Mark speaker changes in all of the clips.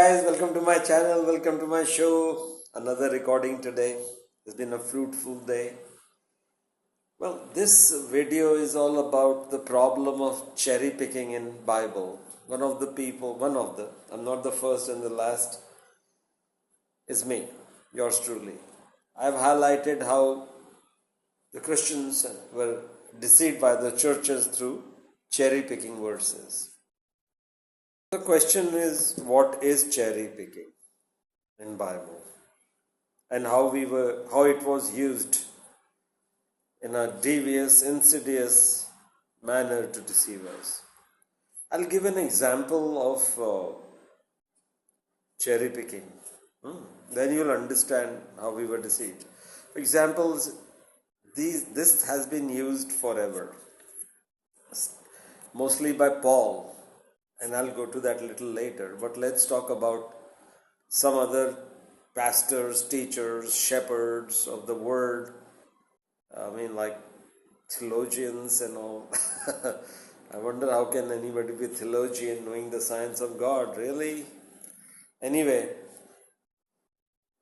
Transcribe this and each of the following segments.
Speaker 1: Guys, welcome to my channel, welcome to my show. Another recording today. It's been a fruitful day. Well, this video is all about the problem of cherry picking in Bible. I'm not the first and the last, is me, yours truly. I've highlighted how the Christians were deceived by the churches through cherry picking verses. The question is, what is cherry picking in Bible? And how it was used in a devious, insidious manner to deceive us. I'll give an example of cherry picking. Then you'll understand how we were deceived. For examples, this has been used forever, mostly by Paul, and I'll go to that a little later. But let's talk about some other pastors, teachers, shepherds of the word. Like theologians and all. I wonder how can anybody be theologian knowing the science of God, really? Anyway,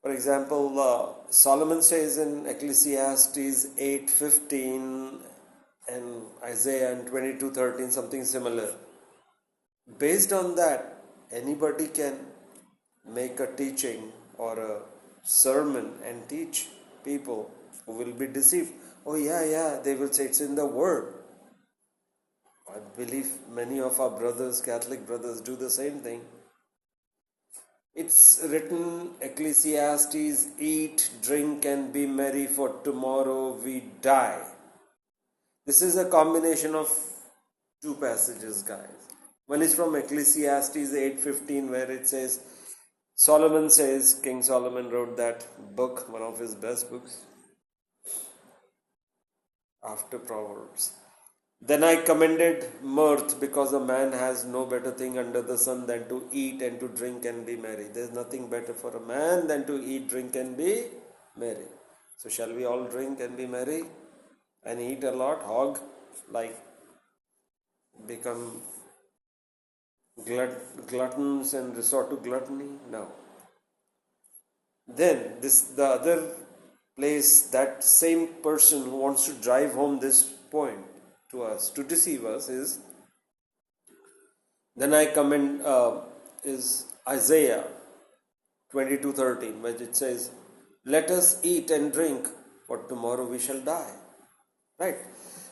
Speaker 1: for example, Solomon says in Ecclesiastes 8:15 and Isaiah in 22:13 something similar. Based on that, anybody can make a teaching or a sermon and teach people who will be deceived. Oh yeah, they will say it's in the word. I believe many of our brothers, Catholic brothers, do the same thing. It's written, Ecclesiastes, eat, drink and be merry, for tomorrow we die. This is a combination of two passages, guys. One is from Ecclesiastes 8:15, where it says, Solomon says, King Solomon wrote that book, one of his best books, after Proverbs. Then I commended mirth, because a man has no better thing under the sun than to eat and to drink and be merry. There's nothing better for a man than to eat, drink and be merry. So shall we all drink and be merry and eat a lot, hog, like become gluttons and resort to gluttony? No. Then the other place, that same person who wants to drive home this point to us, to deceive us, is, then I commend, is Isaiah 22:13, where it says, let us eat and drink, for tomorrow we shall die. Right?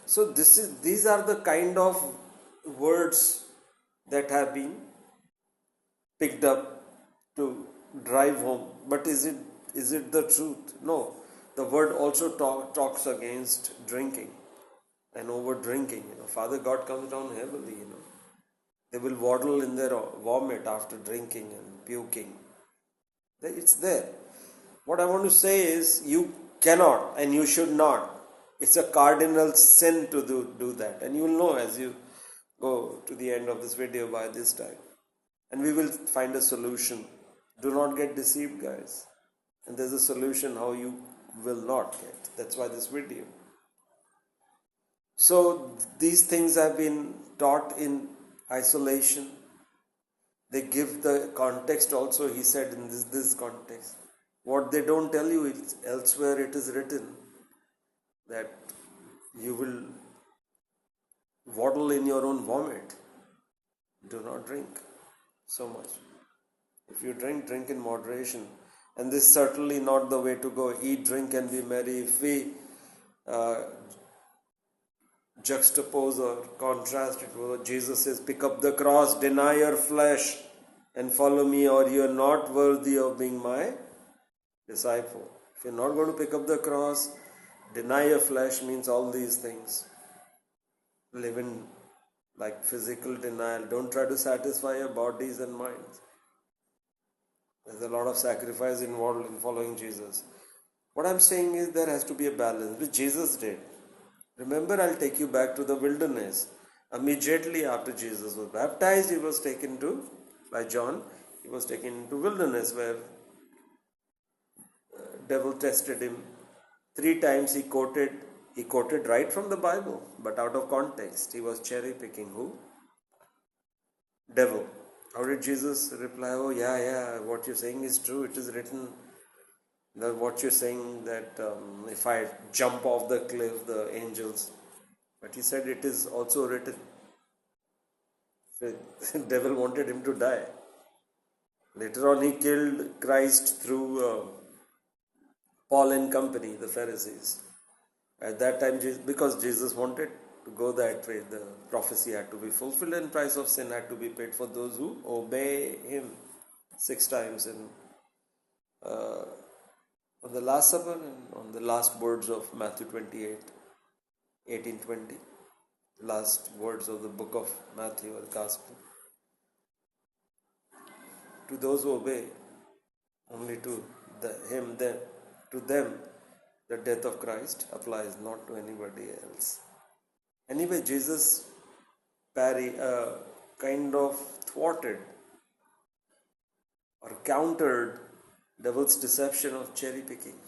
Speaker 1: So these are the kind of words that have been picked up to drive home. But is it the truth? No. The word also talks against drinking and over drinking. Father God comes down heavily. They will waddle in their vomit after drinking and puking. It's there. What I want to say is, you cannot and you should not. It's a cardinal sin to do that. And you will know as you go to the end of this video by this time. And we will find a solution. Do not get deceived, guys. And there's a solution how you will not get. That's why this video. So these things have been taught in isolation. They give the context also, he said, in this context. What they don't tell you, elsewhere it is written that you will waddle in your own vomit. Do not drink so much. If you drink in moderation. And this is certainly not the way to go. Eat, drink and be merry. If we juxtapose or contrast it with what Jesus says, pick up the cross, deny your flesh and follow me, or you are not worthy of being my disciple. If you're not going to pick up the cross, deny your flesh means all these things. Live in like physical denial. Don't try to satisfy your bodies and minds. There's a lot of sacrifice involved in following Jesus. What I'm saying is, there has to be a balance, which Jesus did. Remember, I'll take you back to the wilderness. Immediately after Jesus was baptized, he was taken by John, he was taken into wilderness, where devil tested him. 3 times he quoted right from the Bible, but out of context. He was cherry picking who? Devil. How did Jesus reply? Oh, yeah, what you're saying is true. It is written that what you're saying that if I jump off the cliff, the angels. But he said it is also written. The devil wanted him to die. Later on, he killed Christ through Paul and company, the Pharisees. At that time, because Jesus wanted to go that way, the prophecy had to be fulfilled and price of sin had to be paid for those who obey him. 6 times uh, on the Last Supper and on the last words of Matthew 28, 18-20. Last words of the book of Matthew or the Gospel. To those who obey, only to to them, the death of Christ applies, not to anybody else. Anyway, Jesus kind of thwarted or countered devil's deception of cherry picking.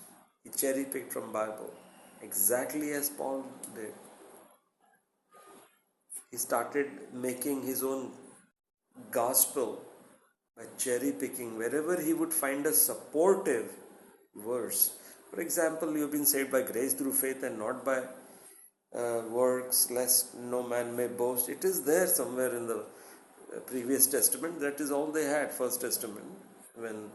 Speaker 1: He cherry picked from Bible, exactly as Paul did. He started making his own gospel by cherry picking wherever he would find a supportive verse. For example, you've been saved by grace through faith and not by works, lest no man may boast. It is there somewhere in the previous testament. That is all they had, First Testament. When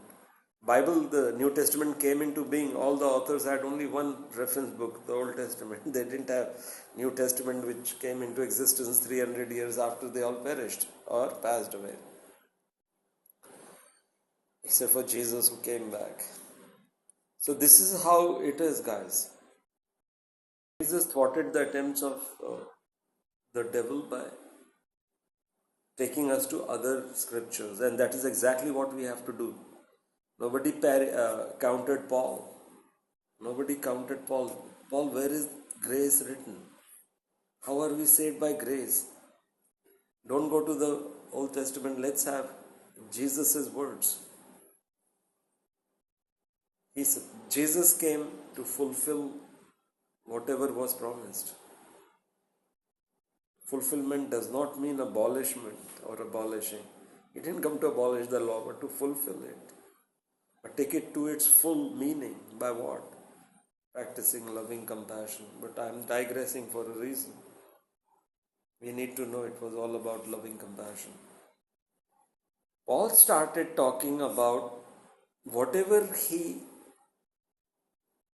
Speaker 1: the New Testament came into being, all the authors had only one reference book, the Old Testament. They didn't have New Testament, which came into existence 300 years after they all perished or passed away. Except for Jesus, who came back. So this is how it is, guys. Jesus thwarted the attempts of the devil by taking us to other scriptures, and that is exactly what we have to do. Nobody countered Paul. Nobody counted Paul. Paul, where is grace written? How are we saved by grace? Don't go to the Old Testament. Let's have Jesus' words. Jesus came to fulfill whatever was promised. Fulfillment does not mean abolishment or abolishing. He didn't come to abolish the law, but to fulfill it. But take it to its full meaning. By what? Practicing loving compassion. But I am digressing for a reason. We need to know it was all about loving compassion. Paul started talking about whatever he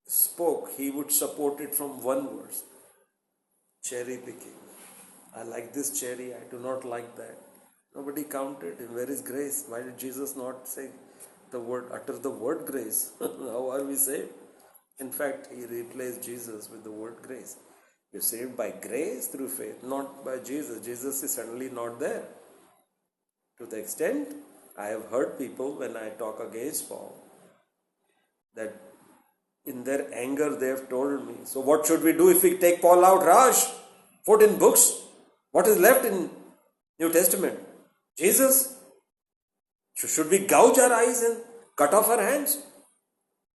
Speaker 1: spoke, he would support it from one verse. Cherry picking. I like this cherry, I do not like that. Nobody counted him. Where is grace? Why did Jesus not say utter the word grace? How are we saved? In fact, he replaced Jesus with the word grace. You're saved by grace through faith, not by Jesus. Jesus is suddenly not there. To the extent, I have heard people, when I talk against Paul, that in their anger they have told me, so what should we do if we take Paul out? Raj, 14 books. What is left in New Testament? Jesus. Should we gouge our eyes and cut off our hands?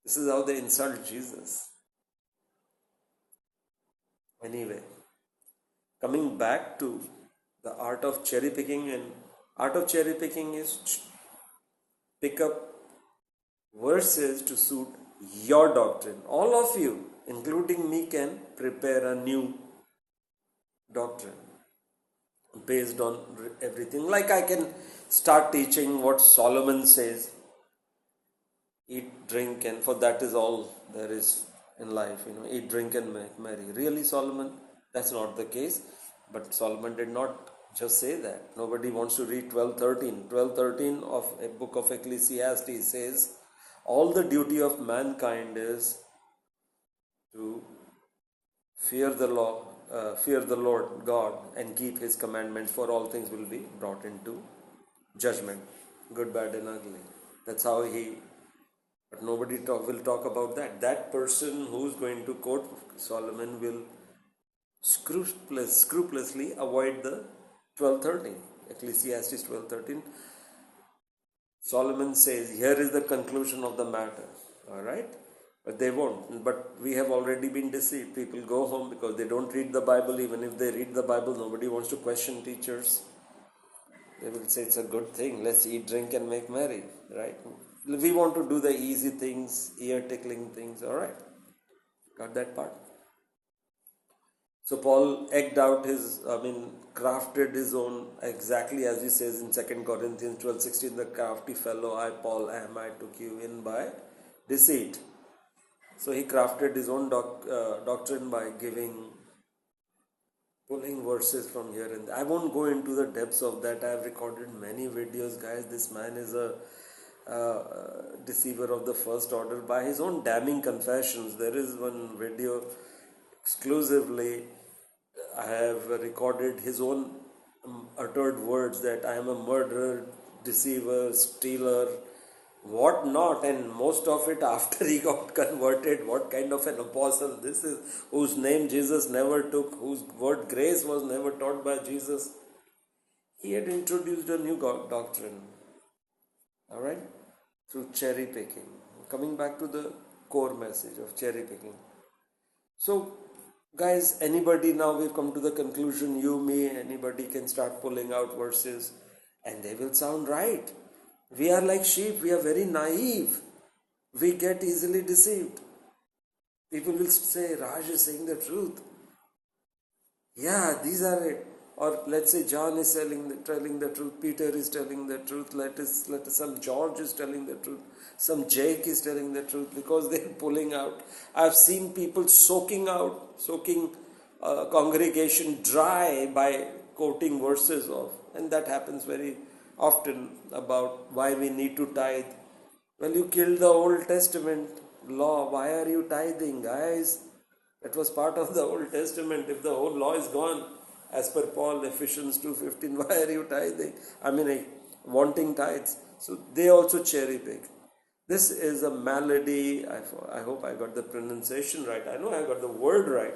Speaker 1: This is how they insult Jesus. Anyway, coming back to the art of cherry picking, and art of cherry picking is pick up verses to suit your doctrine. All of you, including me, can prepare a new doctrine based on everything. Like I can start teaching what Solomon says, eat, drink, and for that is all there is in life, eat, drink, and make merry. Really, Solomon? That's not the case. But Solomon did not just say that. Nobody wants to read 12:13. 12:13 of a book of Ecclesiastes says, all the duty of mankind is to fear the Lord God and keep His commandments, for all things will be brought into judgment, good, bad, and ugly. That's how but nobody will talk about that. That person who's going to quote Solomon will scrupulously avoid the 12:13. Ecclesiastes 12:13. Solomon says, here is the conclusion of the matter. Alright? But they won't. But we have already been deceived. People go home because they don't read the Bible. Even if they read the Bible, nobody wants to question teachers. They will say it's a good thing. Let's eat, drink, and make merry, right? We want to do the easy things, ear-tickling things, all right. Got that part? So Paul egged out crafted his own, exactly as he says in 2 Corinthians 12:16, the crafty fellow I, Paul, am, I took you in by deceit. So he crafted his own doctrine by pulling verses from here and there. I won't go into the depths of that. I have recorded many videos, guys. This man is a deceiver of the first order by his own damning confessions. There is one video exclusively. I have recorded his own uttered words that I am a murderer, deceiver, stealer, what not, and most of it after he got converted. What kind of an apostle this is, whose name Jesus never took, whose word grace was never taught by Jesus. He had introduced a new doctrine, all right, through cherry picking. Coming back to the core message of cherry picking. So, guys, anybody, now we've come to the conclusion, you, me, anybody can start pulling out verses and they will sound right. We are like sheep, we are very naive. We get easily deceived. People will say, Raj is saying the truth. Yeah, these are it. Or let's say John is telling the truth, Peter is telling the truth, let us some George is telling the truth, some Jake is telling the truth, because they're pulling out. I've seen people soaking congregation dry by quoting verses of, and that happens very often, about why we need to tithe. Well, you killed the Old Testament law. Why are you tithing, guys? That was part of the Old Testament. If the whole law is gone, as per Paul, Ephesians 2:15, why are you tithing? Wanting tithes. So they also cherry pick. This is a malady. I hope I got the pronunciation right. I know I got the word right.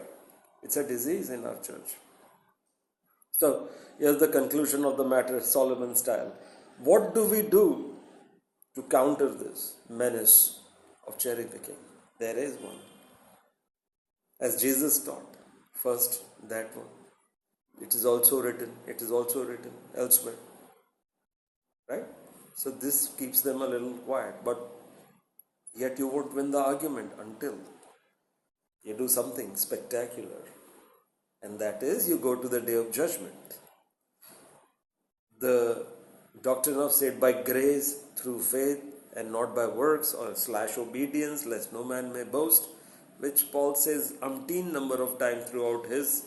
Speaker 1: It's a disease in our church. So here's the conclusion of the matter, Solomon style. What do we do to counter this menace of cherry picking? There is one. As Jesus taught, first that one. It is also written elsewhere. Right? So this keeps them a little quiet, but yet you won't win the argument until you do something spectacular. And that is, you go to the day of judgment. The doctrine of saved by grace through faith and not by works or / obedience, lest no man may boast, which Paul says umpteen number of times throughout his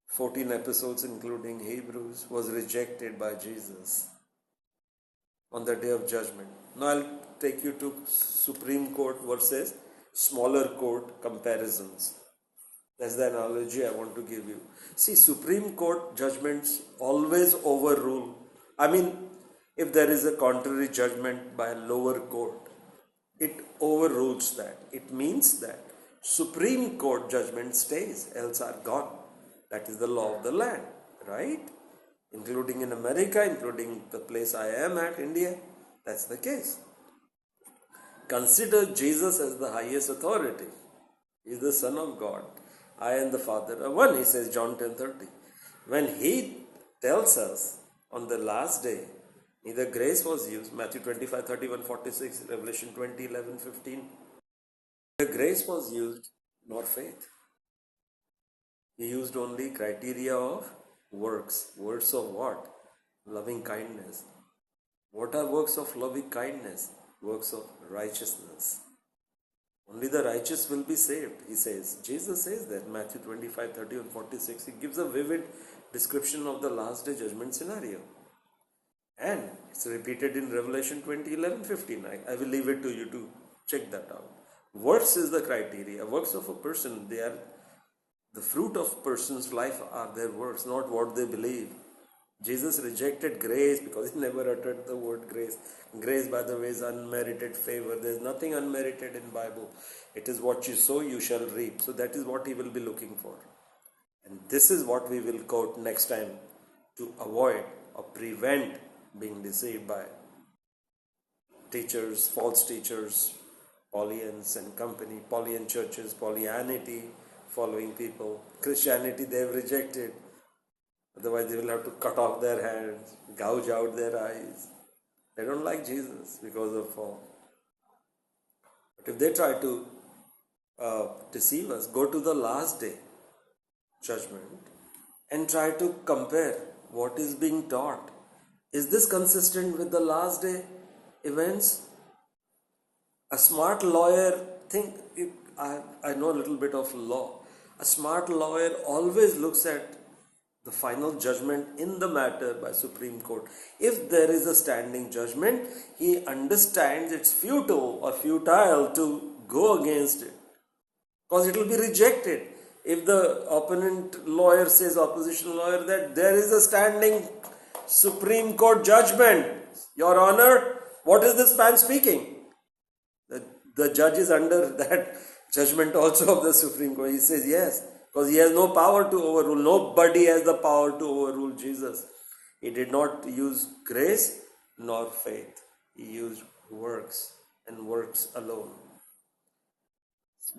Speaker 1: 14 episodes, including Hebrews, was rejected by Jesus on the day of judgment. Now I'll take you to Supreme Court versus smaller court comparisons. That's the analogy I want to give you. See, Supreme Court judgments always overrule. If there is a contrary judgment by a lower court, it overrules that. It means that Supreme Court judgment stays, else are gone. That is the law of the land, right? Including in America, including the place I am at, India. That's the case. Consider Jesus as the highest authority. He is the Son of God. I and the Father are one, he says, John 10:30. When he tells us on the last day, neither grace was used, Matthew 25:31-46, Revelation 20:11-15. Neither grace was used nor faith. He used only criteria of works. Works of what? Loving kindness. What are works of loving kindness? Works of righteousness. Only the righteous will be saved, he says. Jesus says that, Matthew 25:31-46. He gives a vivid description of the last day judgment scenario. And it's repeated in Revelation 20:11-15. I will leave it to you to check that out. Works is the criteria. Works of a person, they are the fruit of a person's life are their works, not what they believe. Jesus rejected grace because he never uttered the word grace. Grace, by the way, is unmerited favor. There is nothing unmerited in Bible. It is what you sow, you shall reap. So that is what he will be looking for. And this is what we will quote next time to avoid or prevent being deceived by teachers, false teachers, Paulians and company, Paulian churches, Paulianity, following people. Christianity they have rejected. Otherwise, they will have to cut off their hands, gouge out their eyes. They don't like Jesus because of fall. But if they try to deceive us, go to the last day judgment and try to compare what is being taught. Is this consistent with the last day events? A smart lawyer, I know a little bit of law. A smart lawyer always looks at the final judgment in the matter by Supreme Court. If there is a standing judgment, he understands it's futile to go against it, because it will be rejected. If the opponent lawyer says, opposition lawyer, that there is a standing Supreme Court judgment, Your Honor, what is this man speaking? The judge is under that judgment also of the Supreme Court. He says yes, because he has no power to overrule. Nobody has the power to overrule Jesus. He did not use grace nor faith. He used works, and works alone.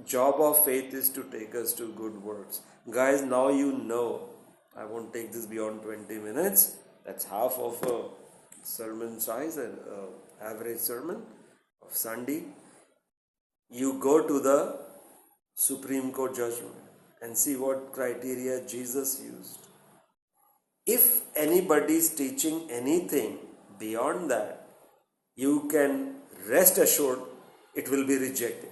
Speaker 1: Job of faith is to take us to good works. Guys, now you know. I won't take this beyond 20 minutes. That's half of a sermon size, an average sermon of Sunday. You go to the Supreme Court judgment and see what criteria Jesus used. If anybody is teaching anything beyond that, you can rest assured it will be rejected.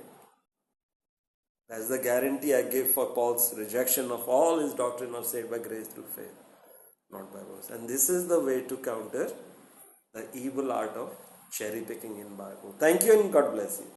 Speaker 1: That's the guarantee I give for Paul's rejection of all his doctrine of saved by grace through faith, not by works. And this is the way to counter the evil art of cherry picking in Bible. Thank you and God bless you.